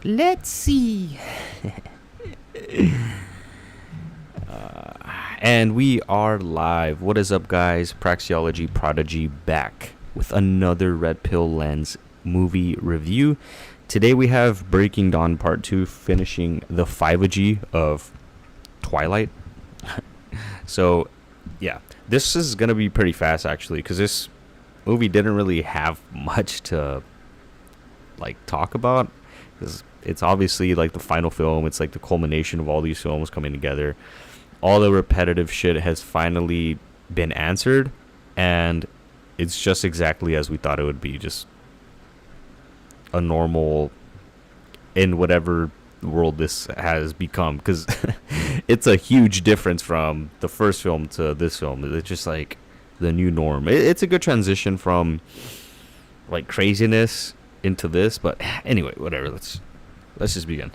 Let's see. And we are live. What is up, guys? Praxeology Prodigy back with another Red Pill Lens movie review. Today we have Breaking Dawn Part 2, finishing the 5G of Twilight. So, yeah, this is going to be pretty fast, actually, because this movie didn't really have much to, talk about. Because it's obviously, the final film. It's, the culmination of all these films coming together. All the repetitive shit has finally been answered, and it's just exactly as we thought it would be. Just a normal, in whatever world this has become, because it's a huge difference from the first film to this film. It's just the new norm. It's a good transition from craziness into this, but anyway, whatever. Let's just begin.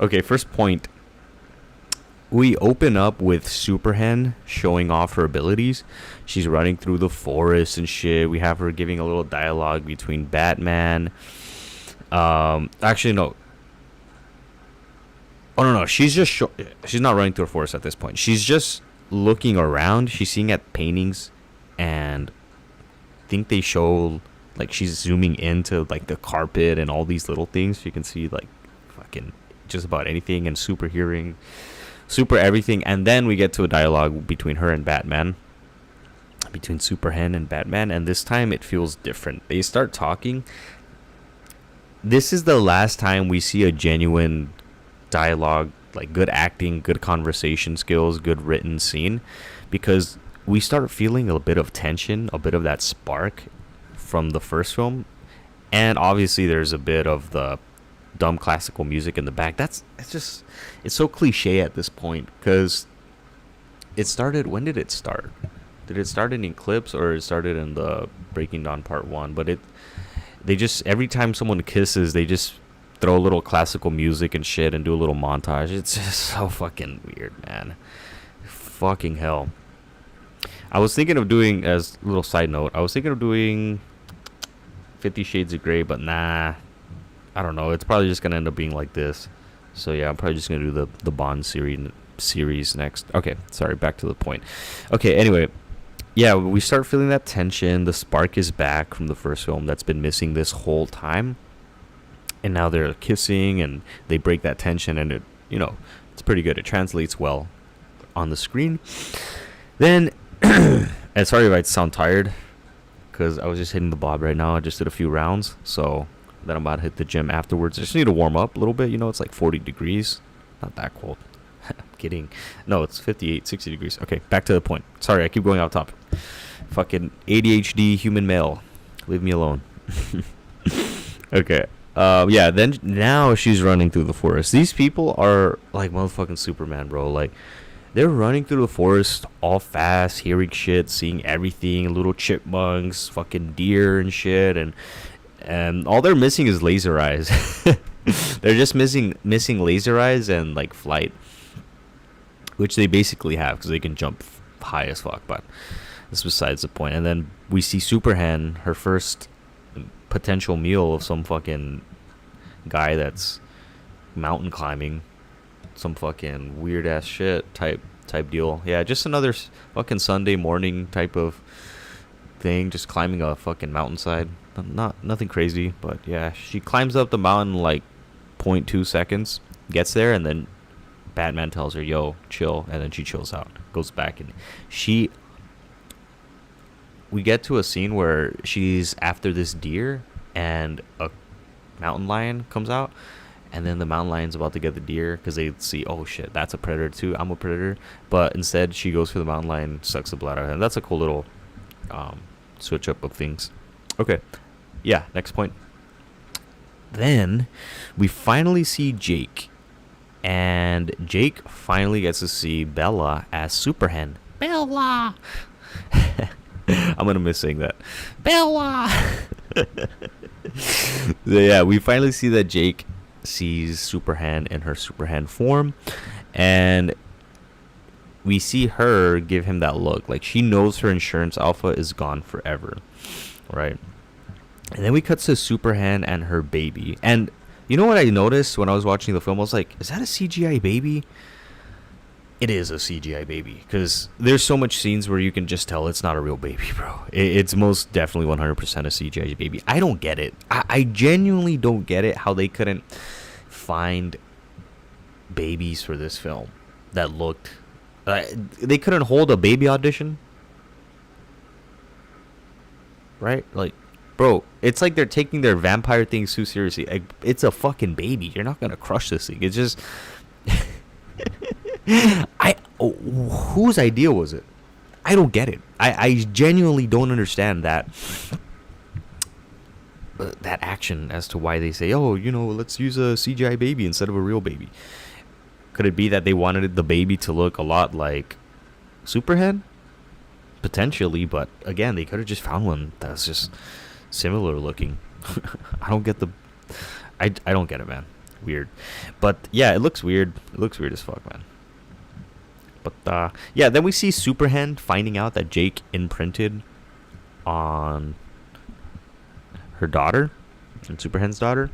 Okay, first point. We open up with Super Hen showing off her abilities. She's running through the forest and shit. We have her giving a little dialogue between Batman. Actually, no. Oh, no. She's just she's not running through the forest at this point. She's just looking around. She's seeing at paintings, and I think they show she's zooming into the carpet and all these little things. You can see fucking just about anything, and super hearing. Super everything. And then we get to a dialogue between her and Batman, between Super Hen and Batman, and this time it feels different. They start talking. This is the last time we see a genuine dialogue, good acting, good conversation skills, good written scene, because we start feeling a bit of tension, a bit of that spark from the first film, and obviously there's a bit of the dumb classical music in the back. It's so cliche at this point, because it started. When did it start? Did it start in Eclipse, or it started in the Breaking Dawn Part 1? But they just, every time someone kisses, they just throw a little classical music and shit and do a little montage. It's just so fucking weird, man. Fucking hell. I was thinking of doing, as a little side note, 50 Shades of Grey, but nah, I don't know. It's probably just gonna end up being like this. So yeah, I'm probably just gonna do the Bond series next. Okay, sorry. Back to the point. Okay. Anyway, yeah, we start feeling that tension. The spark is back from the first film that's been missing this whole time, and now they're kissing and they break that tension, and it's pretty good. It translates well on the screen. Then, and sorry if I sound tired, because I was just hitting the bob right now. I just did a few rounds, so. Then I'm about to hit the gym afterwards. I just need to warm up a little bit. It's 40 degrees. Not that cold. I'm kidding. No, it's 58, 60 degrees. Okay, back to the point. Sorry, I keep going off topic. Fucking ADHD human male. Leave me alone. Okay. Yeah, then now she's running through the forest. These people are like motherfucking Superman, bro. They're running through the forest all fast, hearing shit, seeing everything. Little chipmunks, fucking deer and shit, and all they're missing is laser eyes. They're just missing laser eyes and flight, which they basically have because they can jump high as fuck. But that's besides the point. And then we see Super Hen, her first potential meal of some fucking guy that's mountain climbing, some fucking weird ass shit type deal. Yeah, just another fucking Sunday morning type of thing, just climbing a fucking mountainside. Nothing crazy, but yeah, she climbs up the mountain in 0.2 seconds, gets there, and then Batman tells her, yo, chill, and then she chills out, goes back, and we get to a scene where she's after this deer, and a mountain lion comes out, and then the mountain lion's about to get the deer, because they see, oh shit, that's a predator too, I'm a predator, but instead she goes for the mountain lion, sucks the blood out of him. That's a cool little switch up of things. Okay, yeah, next point. Then we finally see Jake, and Jake finally gets to see Bella as Super Hen. Bella. I'm gonna miss saying that. Bella. Yeah, we finally see that Jake sees Super Hen in her Super Hen form, and we see her give him that look, she knows her insurance alpha is gone forever, right? And then we cut to Super Hen and her baby, and You know what I noticed when I was watching the film? I was like, is that a CGI baby? It is a CGI baby, because there's so much scenes where you can just tell it's not a real baby, bro. It's most definitely 100% a CGI baby. I don't get it. I genuinely don't get it how they couldn't find babies for this film that looked. They couldn't hold a baby audition, right? Like, bro, it's like they're taking their vampire thing too seriously. Like, it's a fucking baby. You're not gonna crush this thing. It's just. Whose idea was it? I don't get it. I genuinely don't understand that action as to why they say, oh, let's use a CGI baby instead of a real baby. Could it be that they wanted the baby to look a lot like Super Hen? Potentially, but again, they could have just found one that's just similar looking. I don't get I don't get it, man. Weird. But yeah, it looks weird. It looks weird as fuck, man. But yeah, then we see Super Hen finding out that Jake imprinted on her daughter, and Super Hen's daughter,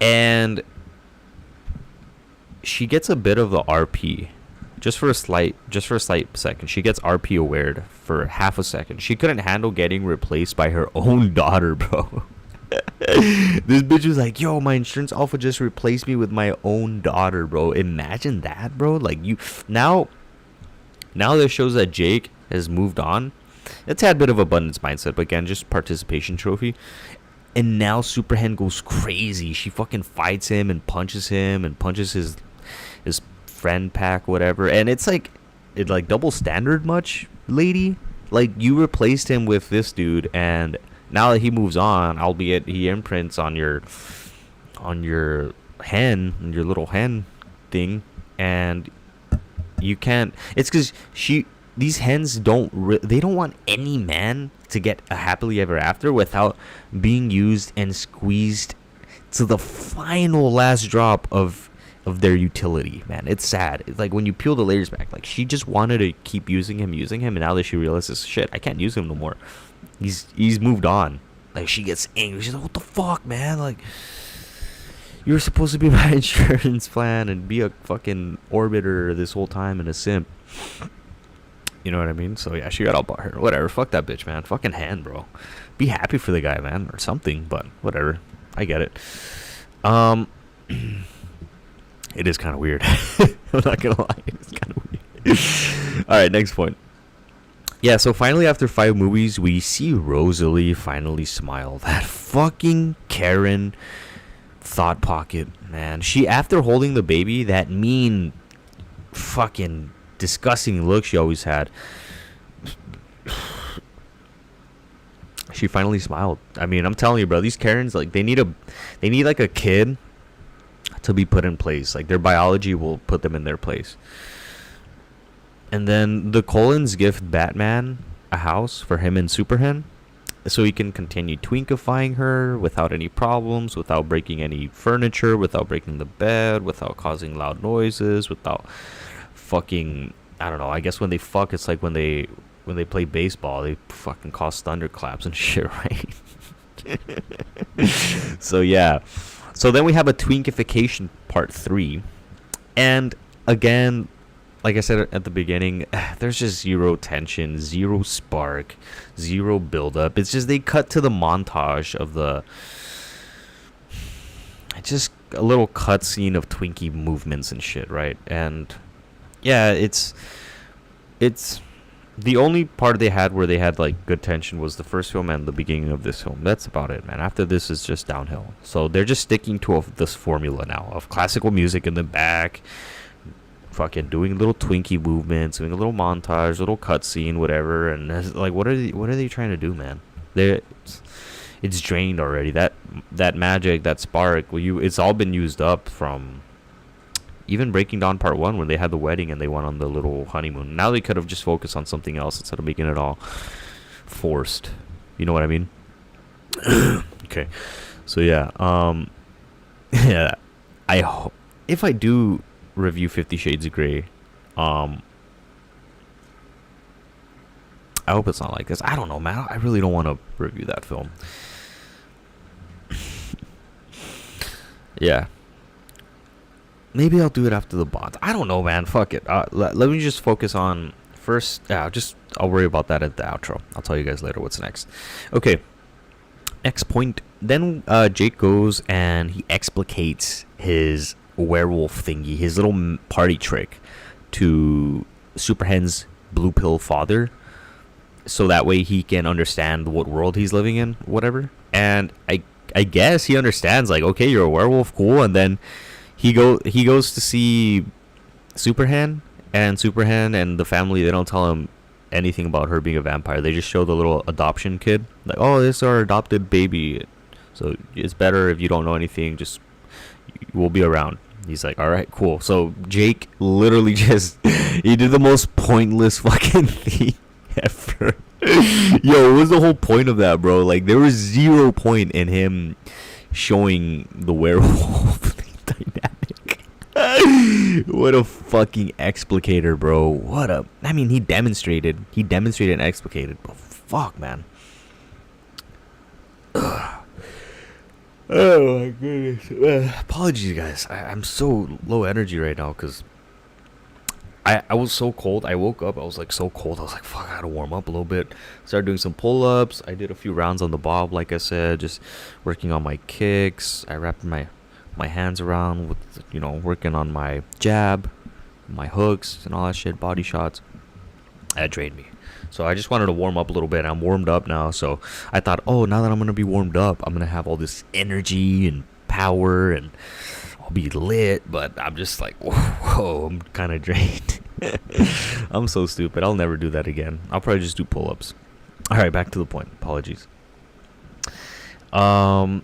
and she gets a bit of the RP, just for a slight second. She gets RP awared for half a second. She couldn't handle getting replaced by her own daughter, bro. This bitch was like, yo, my insurance alpha just replaced me with my own daughter, bro. Imagine that, bro. Like, now this shows that Jake has moved on. It's had a bit of abundance mindset, but again, just participation trophy. And now Super Hen goes crazy. She fucking fights him and punches his friend pack, whatever. And it's like, double standard much, lady? Like, you replaced him with this dude, and now that he moves on, albeit he imprints on your hen, your little hen thing, and you can't. It's because these hens they don't want any man to get a happily ever after without being used and squeezed to the final last drop of their utility, man. It's sad. It's like when you peel the layers back, like, she just wanted to keep using him, and now that she realizes, shit, I can't use him no more. He's moved on. Like, she gets angry. She's like, what the fuck, man? Like, you were supposed to be my insurance plan and be a fucking orbiter this whole time and a simp. You know what I mean? So yeah, she got all about her. Whatever. Fuck that bitch, man. Fucking hand, bro. Be happy for the guy, man, or something. But whatever. I get it. It is kind of weird. I'm not gonna lie. It's kind of weird. All right, next point. Yeah, so finally after 5 movies, we see Rosalie finally smile. That fucking Karen thought pocket, man. She, after holding the baby, that mean fucking disgusting look she always had, she finally smiled. I mean, I'm telling you, bro, these Karens, like, they need like a kid to be put in place. Like, their biology will put them in their place. And then the Colons gift Batman a house for him and Super Hen, so he can continue twinkifying her without any problems, without breaking any furniture, without breaking the bed, without causing loud noises, without fucking, I don't know, I guess when they fuck, it's like when they play baseball, they fucking cause thunderclaps and shit, right? So yeah. So then we have a twinkification part 3. And again, like I said at the beginning, there's just zero tension, zero spark, zero build-up. It's just they cut to the montage of just a little cutscene of Twinkie movements and shit, right? And yeah, it's the only part they had where they had like good tension was the first film and the beginning of this film. That's about it, man. After this is just downhill. So they're just sticking to this formula now of classical music in the back, fucking doing little Twinkie movements, doing a little montage, little cutscene, whatever. And like, what are they trying to do, man? It's drained already. That magic, that spark, it's all been used up from even Breaking Dawn Part 1 when they had the wedding and they went on the little honeymoon. Now they could have just focused on something else instead of making it all forced. You know what I mean? Okay. So yeah, yeah, I hope if I do review 50 Shades of Grey, I hope it's not like this. I don't know, man. I really don't want to review that film. Yeah. Maybe I'll do it after the bonds. I don't know, man. Fuck it. Let me just focus on first. I'll worry about that at the outro. I'll tell you guys later what's next. Okay. Next point. Then Jake goes and he explicates his werewolf thingy, his little party trick, to Super Hen's blue pill father, so that way he can understand what world he's living in, whatever. And I guess he understands, like, okay, you're a werewolf, cool. And then he goes to see Super Hen, and Super Hen and the family, they don't tell him anything about her being a vampire. They just show the little adoption kid, like, oh, this is our adopted baby, so it's better if you don't know anything, just we'll be around. He's like, all right, cool. So Jake literally just he did the most pointless fucking thing ever. Yo, what was the whole point of that, bro? Like, there was 0 point in him showing the werewolf dynamic. What a fucking explicator, bro. I mean, he demonstrated and explicated, but fuck, man. Ugh. Oh my goodness. Apologies, guys. I'm so low energy right now because I was so cold. I woke up, I was like so cold. I was like, fuck, I gotta warm up a little bit. Started doing some pull-ups. I did a few rounds on the bob, like I said, just working on my kicks. I wrapped my hands around with, working on my jab, my hooks, and all that shit, body shots. That drained me. So I just wanted to warm up a little bit. I'm warmed up now. So I thought, oh, now that I'm going to be warmed up, I'm going to have all this energy and power and I'll be lit. But I'm just like, whoa, I'm kind of drained. I'm so stupid. I'll never do that again. I'll probably just do pull-ups. All right, back to the point. Apologies. Yeah,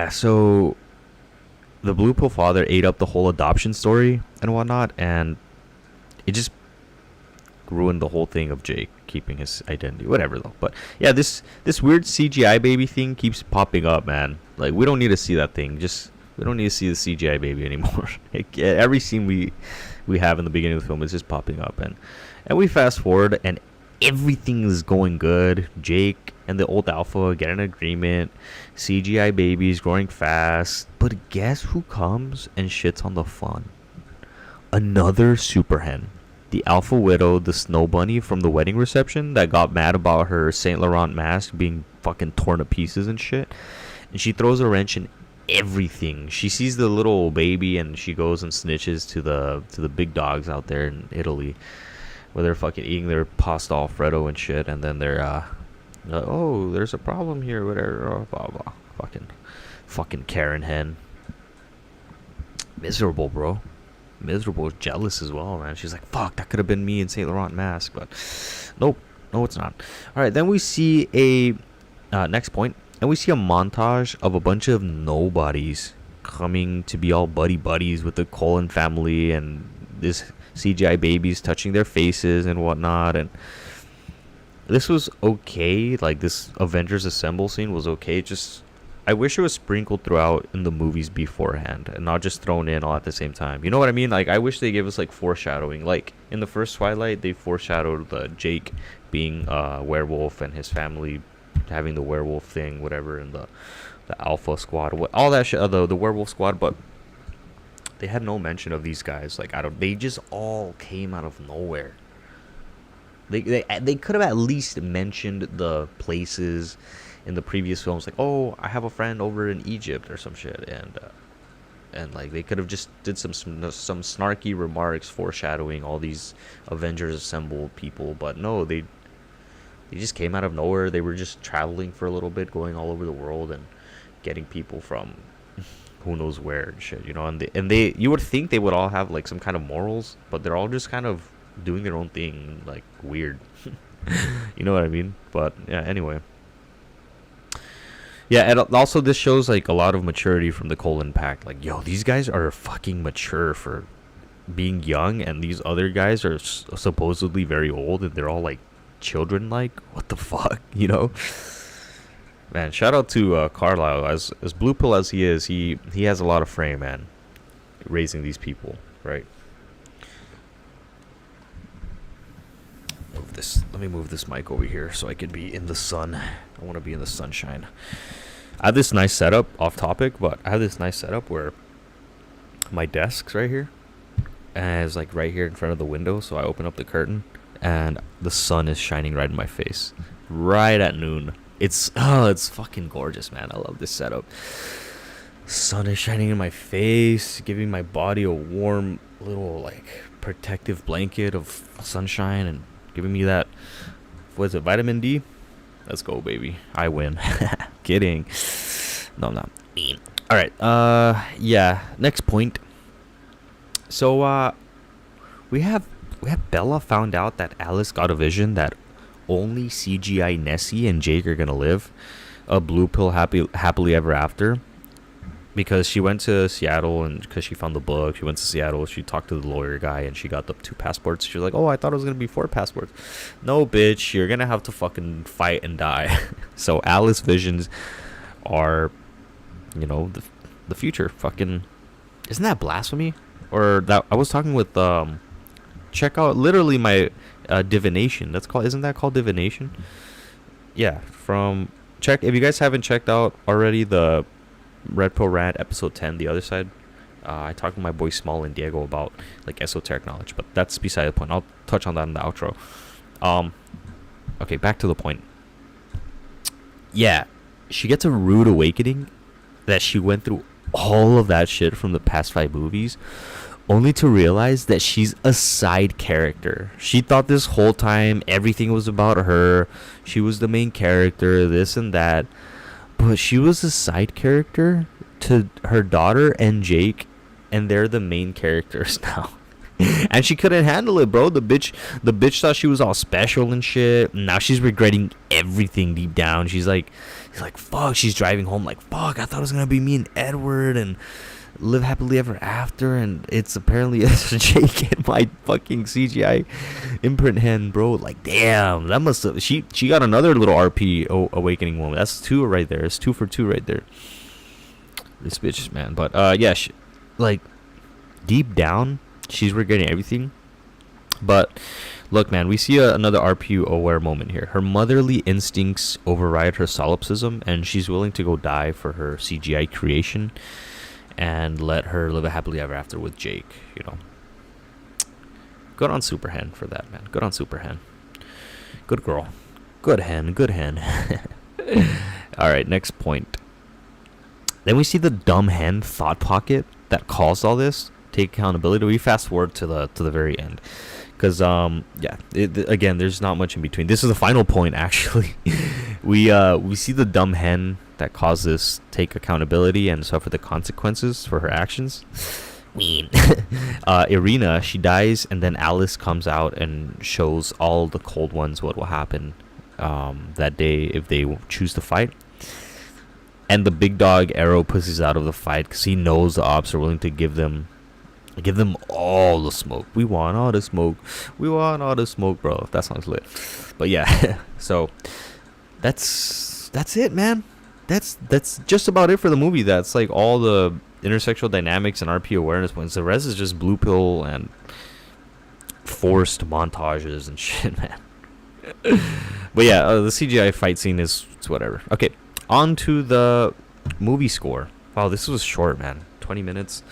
so the blue pill father ate up the whole adoption story and whatnot, and it just ruined the whole thing of Jake keeping his identity, whatever though. But yeah, this weird CGI baby thing keeps popping up, man. Like, we don't need to see that thing. We don't need to see the CGI baby anymore. Every scene we have in the beginning of the film is just popping up, and we fast forward and everything is going good. Jake and the old alpha get an agreement. CGI babies growing fast, but guess who comes and shits on the fun? Another Super Hen. The alpha widow, the Snow Bunny from the wedding reception that got mad about her Saint Laurent mask being fucking torn to pieces and shit. And she throws a wrench in everything. She sees the little baby and she goes and snitches to the big dogs out there in Italy, where they're fucking eating their pasta Alfredo and shit. And then they're oh, there's a problem here, whatever, blah blah. Fucking Karen Hen. Miserable, bro. Miserable, jealous as well, man. She's like, fuck, that could have been me in Saint Laurent mask, but nope, no, it's not. All right, then we see a next point, and we see a montage of a bunch of nobodies coming to be all buddies with the Cullen family, and this CGI babies touching their faces and whatnot. And this was okay. Like, this Avengers Assemble scene was okay. Just, I wish it was sprinkled throughout in the movies beforehand and not just thrown in all at the same time. You know what I mean? Like, I wish they gave us like foreshadowing. Like in the first Twilight, they foreshadowed the Jake being a werewolf and his family having the werewolf thing, whatever, and the Alpha Squad, all that shit, the werewolf squad. But they had no mention of these guys. Like, they just all came out of nowhere. They could have at least mentioned the places in the previous films, like, oh, I have a friend over in Egypt or some shit, and like they could have just did some snarky remarks foreshadowing all these Avengers Assemble people. But no, they just came out of nowhere. They were just traveling for a little bit, going all over the world and getting people from who knows where and shit, and they you would think they would all have like some kind of morals, but they're all just kind of doing their own thing, like weird. You know what I mean? But yeah, anyway. Yeah, and also this shows like a lot of maturity from the Cullen pack. Like, yo, these guys are fucking mature for being young, and these other guys are supposedly very old, and they're all like children. Like, what the fuck, Man, shout out to Carlisle. As blue pill as he is, he has a lot of frame, man. Raising these people, right? Let me move this mic over here so I can be in the sun. I want to be in the sunshine. I have this nice setup, off topic, but I have this nice setup where my desk's right here, and it's like right here in front of the window. So I open up the curtain, and the sun is shining right in my face, right at noon. It's fucking gorgeous, man. I love this setup. Sun is shining in my face, giving my body a warm little like protective blanket of sunshine, and giving me that, what is it, vitamin D? Let's go, baby. I win. Kidding. No, I'm not. Mean. All right. Yeah. Next point. So, we have Bella found out that Alice got a vision that only CGI Nessie and Jake are gonna live a blue pill happily ever after, because she went to Seattle, and because she found the book, she went to Seattle. She talked to the lawyer guy, and she got the 2 passports. She was like, "Oh, I thought it was gonna be 4 passports." No, bitch, you're gonna have to fucking fight and die. So Alice visions are, the future. Fucking, isn't that blasphemy? Or that I was talking with check out literally my divination. Isn't that called divination? Yeah, from check if you guys haven't checked out already the Red Pill Rant episode 10, the other side. I talked to my boy Small and Diego about like esoteric knowledge, but that's beside the point. I'll touch on that in the outro. Okay, back to the point. Yeah, she gets a rude awakening that she went through all of that shit from the past 5 movies, only to realize that she's a side character. She thought this whole time everything was about her. She was the main character, this and that. But she was a side character to her daughter and Jake, and they're the main characters now. And she couldn't handle it, bro. The bitch thought she was all special and shit. Now she's regretting everything deep down. She's like, fuck. She's driving home like, fuck. I thought it was gonna be me and Edward and live happily ever after, and it's apparently Jake and my fucking CGI imprint hen, bro. Like, damn, that must have she got another little RP awakening moment. That's 2 right there. It's 2 for 2 right there. This bitch, man. But yeah, like deep down, she's regretting everything. But look, man, we see another RPU aware moment here. Her motherly instincts override her solipsism, and she's willing to go die for her CGI creation and let her live a happily ever after with Jake, Good on Super Hen for that, man. Good on Super Hen. Good girl. Good hen. Good hen. All right, next point. Then we see the dumb hen thought pocket that caused all this take accountability. We fast forward to the very end, because again, there's not much in between. This is the final point, actually. we see the dumb hen that caused this take accountability and suffer the consequences for her actions. Irina, she dies, and then Alice comes out and shows all the cold ones what will happen that day if they choose to fight. And the big dog Arrow pushes out of the fight because he knows the ops are willing to give them all the smoke. We want all the smoke. We want all the smoke, bro. That song's lit. But yeah, so that's it, man. That's just about it for the movie. That's like all the intersexual dynamics and RP awareness points. The rest is just blue pill and forced montages and shit, man. But yeah, the CGI fight scene is whatever. Okay, on to the movie score. Wow, this was short, man. 20 minutes.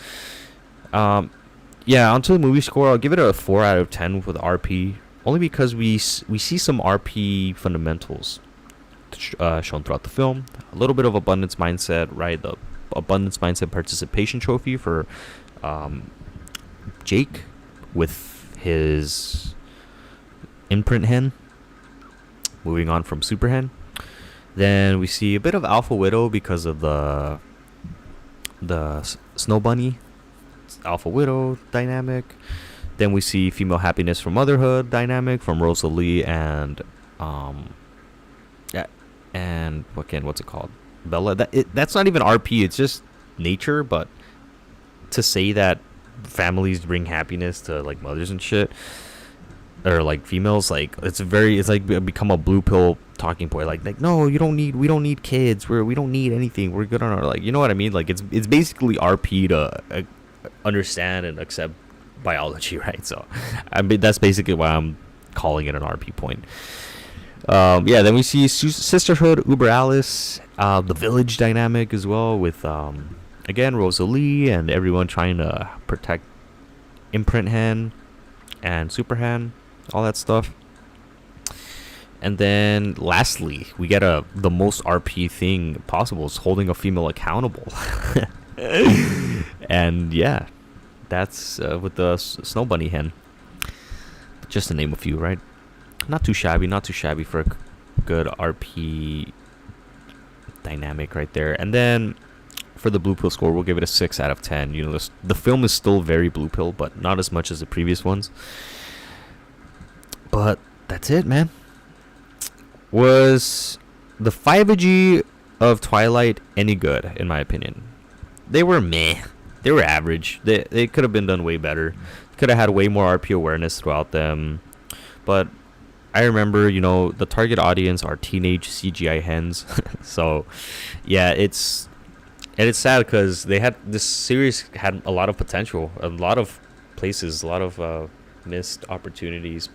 Yeah, onto the movie score. I'll give it a 4 out of 10 with RP, only because we see some RP fundamentals shown throughout the film. A little bit of abundance mindset, right? The abundance mindset participation trophy for Jake with his imprint hen. Moving on from Super Hen. Then we see a bit of Alpha Widow because of the Snow Bunny Alpha Widow dynamic. Then we see female happiness from motherhood dynamic from Rosalie and what's it called? Bella. That's not even RP, it's just nature, but to say that families bring happiness to like mothers and shit, or like females, like it's like become a blue pill talking point. Like no, we don't need kids. We don't need anything. We're good on our, like, you know what I mean? Like it's basically RP to understand and accept biology, right? So I mean, that's basically why I'm calling it an RP point. Yeah, then we see Sisterhood, Uber Alice, the village dynamic as well with again Rosalie and everyone trying to protect Imprint Hen and Super Hen, all that stuff. And then lastly, we get the most RP thing possible is holding a female accountable. And yeah, that's with the Snow Bunny Hen. Just to name a few, right? Not too shabby for a good RP dynamic right there. And then for the blue pill score, we'll give it a 6 out of 10. You know, the film is still very blue pill, but not as much as the previous ones. But that's it, man. Was the 5G of Twilight any good, in my opinion? They were meh. They were average. They could have been done way better. Could have had way more RP awareness throughout them. But I remember, you know, the target audience are teenage CGI hens. So, yeah, it's sad because this series had a lot of potential, a lot of places, a lot of missed opportunities.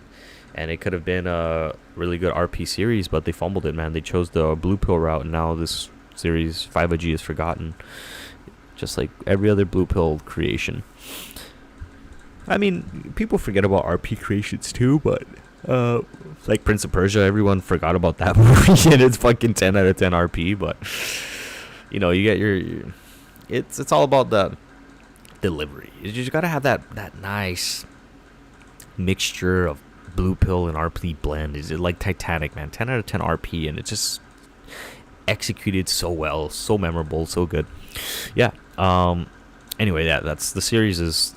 And it could have been a really good RP series, but they fumbled it, man. They chose the blue pill route, and now this series 5G is forgotten, just like every other blue pill creation. I mean, people forget about RP creations too, but like Prince of Persia, everyone forgot about that movie, and it's fucking 10 out of 10 RP. But you know, you get your it's all about the delivery. You just gotta have that nice mixture of blue pill and RP blend. Is it like Titanic, man? 10 out of 10 RP, and it's just executed so well, so memorable, so good. Yeah. Anyway, yeah, that's the series is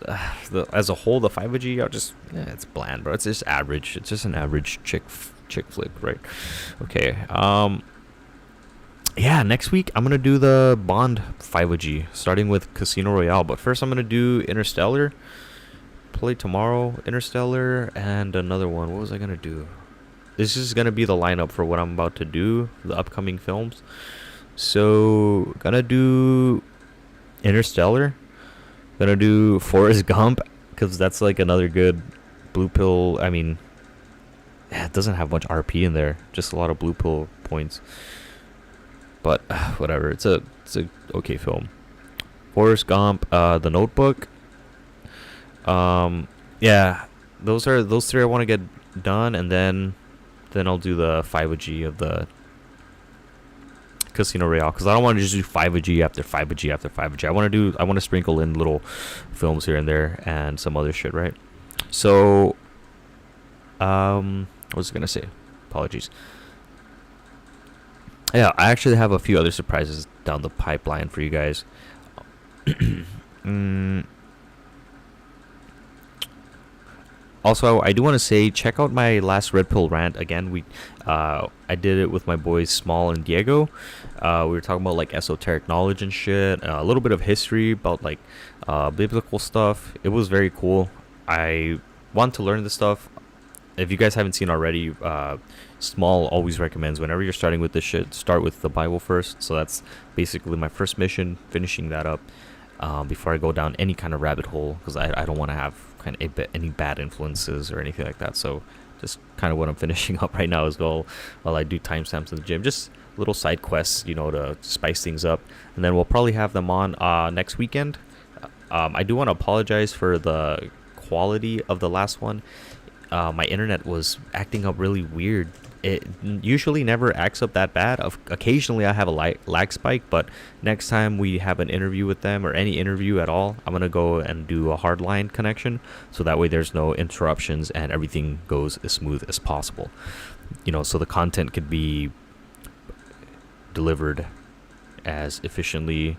as a whole. The 5G, it's bland, bro. It's just average. It's just an average chick flick, right? Okay. Yeah, next week I'm gonna do the Bond 5G, starting with Casino Royale. But first, I'm gonna do Interstellar. Play tomorrow, Interstellar, and another one. What was I gonna do? This is gonna be the lineup for what I'm about to do, the upcoming films. So gonna do Interstellar, gonna do Forrest Gump, because that's like another good blue pill. I mean, it doesn't have much RP in there, just a lot of blue pill points, but whatever. It's a okay film. Forrest Gump, The Notebook. Yeah, those three I want to get done, and then I'll do the 5G of the Casino Royale, because I don't want to just do 5G after 5G after 5G. I want to sprinkle in little films here and there and some other shit, right? So, what was I gonna say? Apologies. Yeah, I actually have a few other surprises down the pipeline for you guys. Also, I do want to say, check out my last Red Pill rant. Again, I did it with my boys Small and Diego. We were talking about like esoteric knowledge and shit, a little bit of history about like biblical stuff. It was very cool. I want to learn this stuff. If you guys haven't seen already, Small always recommends whenever you're starting with this shit, start with the Bible first. So that's basically my first mission, finishing that up before I go down any kind of rabbit hole, because I don't want to have kind of any bad influences or anything like that. So just kind of what I'm finishing up right now as well, while I do timestamps in the gym, just little side quests, you know, to spice things up. And then we'll probably have them on next weekend. I do want to apologize for the quality of the last one. My internet was acting up really weird. It usually never acts up that bad. Occasionally I have a lag spike, but next time we have an interview with them, or any interview at all, I'm gonna go and do a hardline connection, so that way there's no interruptions and everything goes as smooth as possible, you know, so the content could be delivered as efficiently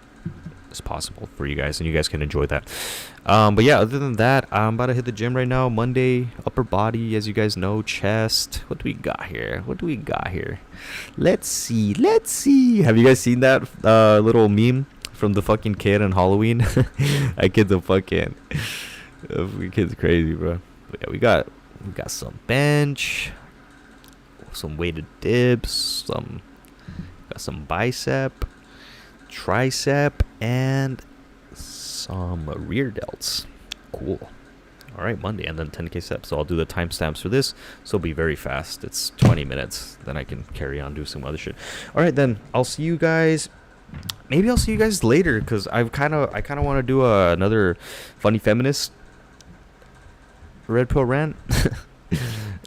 as possible for you guys, and you guys can enjoy that. But yeah, other than that, I'm about to hit the gym right now. Monday, upper body, as you guys know, chest. What do we got here? Let's see. Have you guys seen that little meme from the fucking kid on Halloween? That kid's a fucking kid's crazy, bro. But yeah, we got some bench, some weighted dips, got some bicep, tricep, and some rear delts. Cool. All right, Monday, and then 10K steps. So I'll do the timestamps for this. So it'll be very fast. It's 20 minutes. Then I can carry on, do some other shit. All right, then I'll see you guys. Maybe I'll see you guys later because I kind of want to do another funny feminist red pill rant.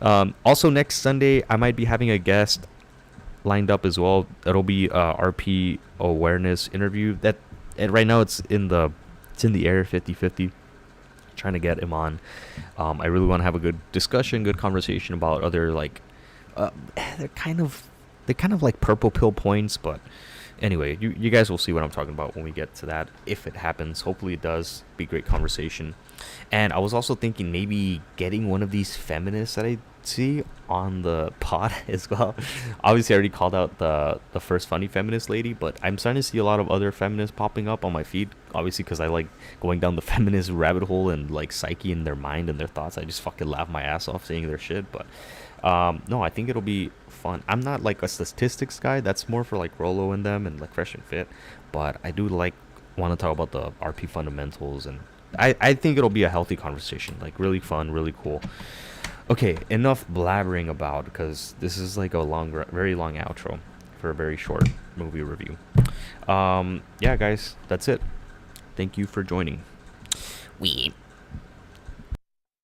Also, next Sunday I might be having a guest lined up as well. It'll be RP awareness interview. That and right now it's in the air 50-50. Trying to get him on. I really want to have a good discussion, good conversation about other like they're kind of like purple pill points, but anyway, you guys will see what I'm talking about when we get to that, if it happens. Hopefully it does. Be great conversation. And I was also thinking maybe getting one of these feminists that I see on the pod as well. Obviously, I already called out the first funny feminist lady, but I'm starting to see a lot of other feminists popping up on my feed. Obviously, because I like going down the feminist rabbit hole and like psyche in their mind and their thoughts. I just fucking laugh my ass off seeing their shit. But no, I think it'll be fun. I'm not like a statistics guy. That's more for like Rolo and them and like Fresh and Fit. But I do like want to talk about the RP fundamentals, and I think it'll be a healthy conversation, like really fun, really cool. Okay, enough blabbering about, because this is like a very long outro for a very short movie review. Yeah, guys, that's it. Thank you for joining. We